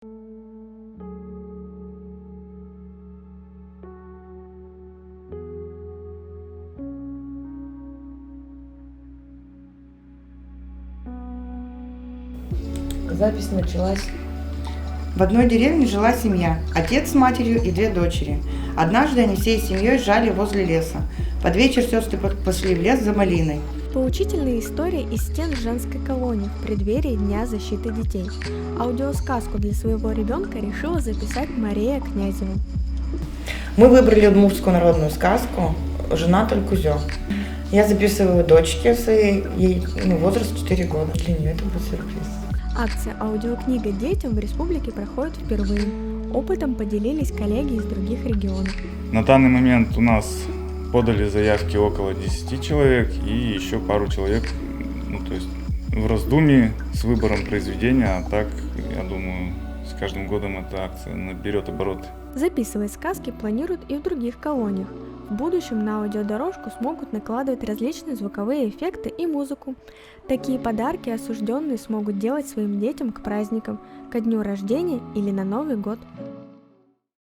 Запись началась. В одной деревне жила семья, отец с матерью и 2 дочери. Однажды они всей семьей жали возле леса. Под вечер сестры пошли в лес за малиной. Поучительные истории из стен женской колонии в преддверии Дня защиты детей. Аудиосказку для своего ребенка решила записать Мария Князева. Мы выбрали удмуртскую народную сказку «Жена Талькузё». Я записываю дочке своей, ей возраст 4 года. Для нее это будет сюрприз. Акция «Аудиокнига детям» в республике проходит впервые. Опытом поделились коллеги из других регионов. На данный момент у нас подали заявки около 10 человек и еще пару человек, то есть в раздумье с выбором произведения, а так, я думаю, с каждым годом эта акция наберет обороты. Записывать сказки планируют и в других колониях. В будущем на аудиодорожку смогут накладывать различные звуковые эффекты и музыку. Такие подарки осужденные смогут делать своим детям к праздникам, ко дню рождения или на Новый год.